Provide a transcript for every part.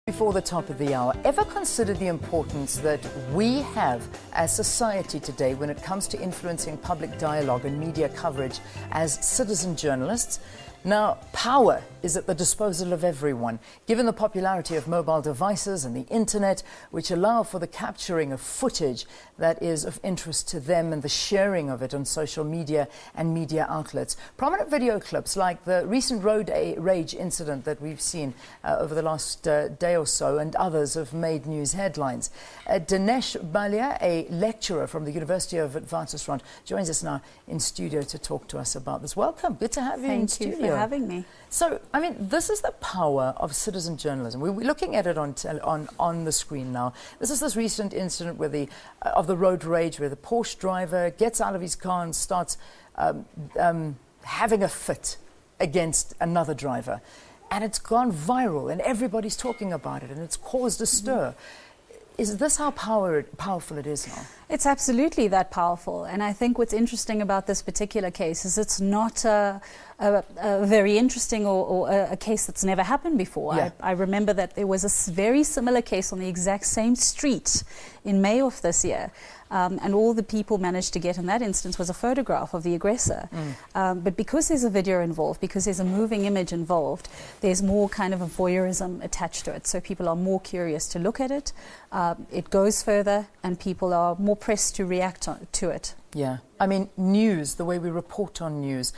Before the top of the hour, ever consider the importance that we have as society today when it comes to influencing public dialogue and media coverage as citizen journalists? Now, power is at the disposal of everyone, given the popularity of mobile devices and the internet, which allow for the capturing of footage that is of interest to them and the sharing of it on social media and media outlets. Prominent video clips like the recent road rage incident that we've seen over the last day or so and others have made news headlines. Dinesh Balia, a lecturer from the University of Witwatersrand, joins us now in studio to talk to us about this. Welcome. Good to have you in studio. Thank you for having me. So, I mean, this is the power of citizen journalism. We're looking at it on the screen now. This is this recent incident where of the road rage, where the Porsche driver gets out of his car and starts having a fit against another driver. And it's gone viral, and everybody's talking about it, and it's caused a stir. Is this how powerful it is now? It's absolutely that powerful. And I think what's interesting about this particular case is it's not a very interesting or a case that's never happened before. Yeah. I remember that there was a very similar case on the exact same street in May of this year. And all the people managed to get in that instance was a photograph of the aggressor. But because there's a video involved, because there's a moving image involved, there's more kind of a voyeurism attached to it. So people are more curious to look at it. It goes further and people are more pressed to react to it. Yeah. I mean, news, the way we report on news,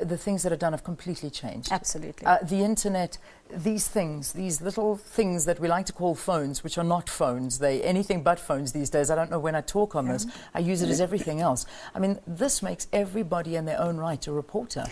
the things that are done have completely changed. Absolutely. The internet, these little things that we like to call phones, which are not phones, they're anything but phones these days. I don't know when I talk on this, I use it as everything else. I mean, this makes everybody in their own right a reporter.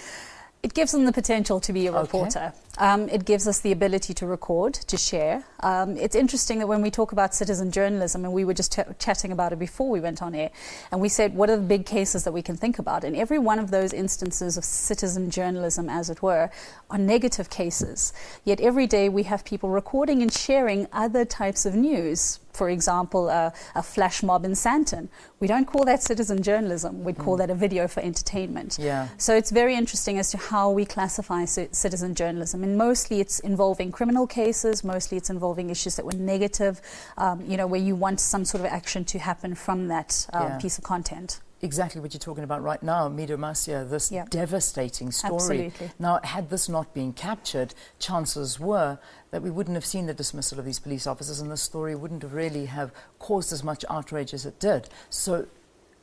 It gives them the potential to be a reporter. It gives us the ability to record, to share. It's interesting that when we talk about citizen journalism, and we were just chatting about it before we went on air, and we said, what are the big cases that we can think about? And every one of those instances of citizen journalism, as it were, are negative cases. Yet every day we have people recording and sharing other types of news. For example, a flash mob in Sandton. We don't call that citizen journalism. We'd call that a video for entertainment. Yeah. So it's very interesting as to how we classify citizen journalism. And mostly it's involving criminal cases. Mostly it's involving issues that were negative, where you want some sort of action to happen from that piece of content. Exactly what you're talking about right now, Mido Masia, this devastating story. Absolutely. Now, had this not been captured, chances were that we wouldn't have seen the dismissal of these police officers and the story wouldn't have really have caused as much outrage as it did. So,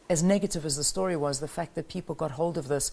as negative as the story was, the fact that people got hold of this,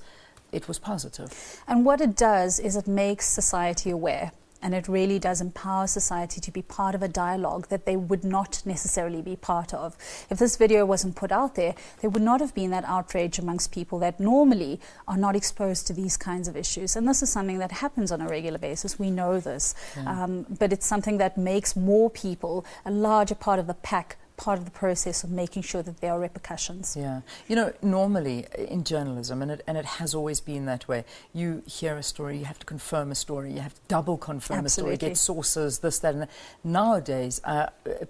it was positive. And what it does is it makes society aware. And it really does empower society to be part of a dialogue that they would not necessarily be part of. If this video wasn't put out there, there would not have been that outrage amongst people that normally are not exposed to these kinds of issues. And this is something that happens on a regular basis. We know this. But it's something that makes more people a larger part of the pack, part of the process of making sure that there are repercussions. Yeah. You know, normally in journalism, and it has always been that way, you hear a story, you have to confirm a story, you have to double confirm a story, get sources, this, that, and that. Nowadays,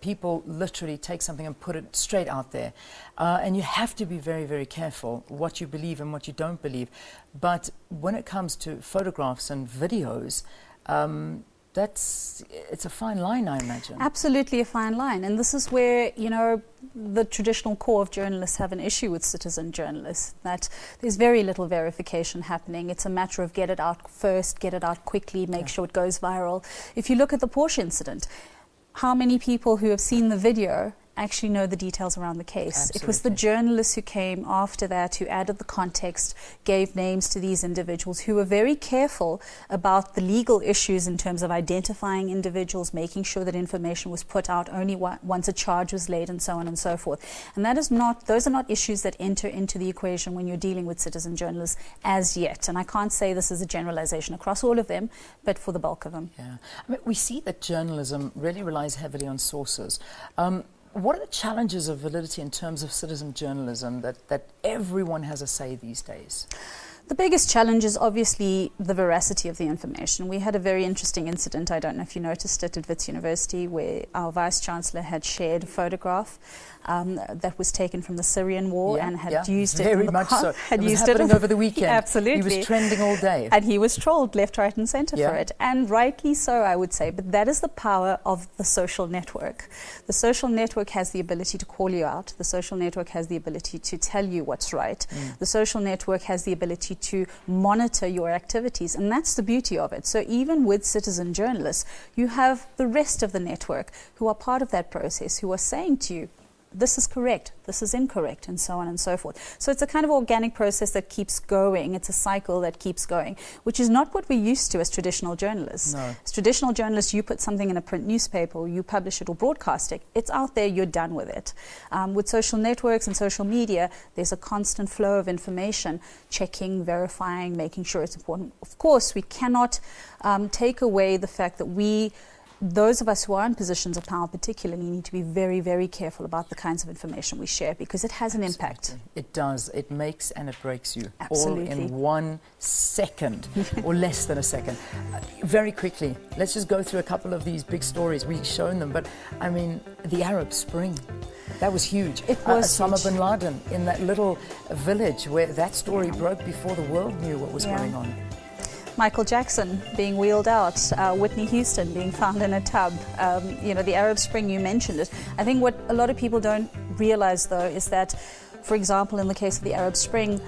people literally take something and put it straight out there. And you have to be very, very careful what you believe and what you don't believe. But when it comes to photographs and videos, it's a fine line, I imagine. Absolutely a fine line. And this is where, the traditional core of journalists have an issue with citizen journalists, that there's very little verification happening. It's a matter of get it out first, get it out quickly, make sure it goes viral. If you look at the Porsche incident, how many people who have seen the video actually know the details around the case? Absolutely. It was the journalists who came after that, who added the context, gave names to these individuals, who were very careful about the legal issues in terms of identifying individuals, making sure that information was put out only once a charge was laid, and so on and so forth. And those are not issues that enter into the equation when you're dealing with citizen journalists as yet. And I can't say this is a generalization across all of them, but for the bulk of them. Yeah. I mean, we see that journalism really relies heavily on sources. What are the challenges of validity in terms of citizen journalism that everyone has a say these days? The biggest challenge is obviously the veracity of the information. We had a very interesting incident, I don't know if you noticed it, at Wits University, where our Vice-Chancellor had shared a photograph that was taken from the Syrian war and had used it very much so. Had it was used happening it over the weekend. Absolutely. He was trending all day. And he was trolled left, right and centre for it. And rightly so, I would say. But that is the power of the social network. The social network has the ability to call you out. The social network has the ability to tell you what's right. The social network has the ability to monitor your activities. And that's the beauty of it. So even with citizen journalists, you have the rest of the network who are part of that process, who are saying to you, this is correct, this is incorrect, and so on and so forth. So it's a kind of organic process that keeps going. It's a cycle that keeps going, which is not what we're used to as traditional journalists. No. As traditional journalists, you put something in a print newspaper, or you publish it or broadcast it. It's out there, you're done with it. With social networks and social media, there's a constant flow of information, checking, verifying, making sure it's important. Of course, we cannot take away the fact that those of us who are in positions of power particularly need to be very, very careful about the kinds of information we share, because it has an impact. It does. It makes and it breaks you. Absolutely. All in 1 second or less than a second. Very quickly, let's just go through a couple of these big stories. We've shown them, but I mean, the Arab Spring. That was huge. It was Osama bin Laden in that little village where that story broke before the world knew what was going on. Michael Jackson being wheeled out, Whitney Houston being found in a tub, the Arab Spring, you mentioned it. I think what a lot of people don't realize, though, is that, for example, in the case of the Arab Spring,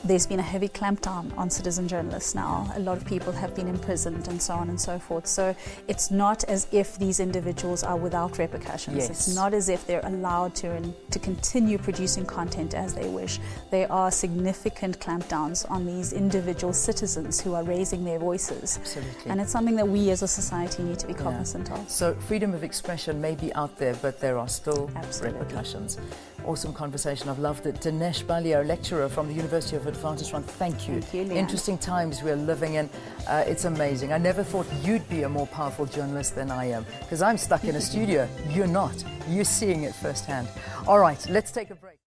there's been a heavy clampdown on citizen journalists now. A lot of people have been imprisoned and so on and so forth. So it's not as if these individuals are without repercussions. Yes. It's not as if they're allowed to continue producing content as they wish. There are significant clampdowns on these individual citizens who are raising their voices. Absolutely. And it's something that we as a society need to be cognizant of. So freedom of expression may be out there, but there are still repercussions. Awesome conversation. I've loved it. Dinesh Balio, lecturer from the University of Witwatersrand. Thank you. Thank you, Leanne. Interesting times we're living in. It's amazing. I never thought you'd be a more powerful journalist than I am, because I'm stuck in a studio. You're not. You're seeing it firsthand. All right, let's take a break.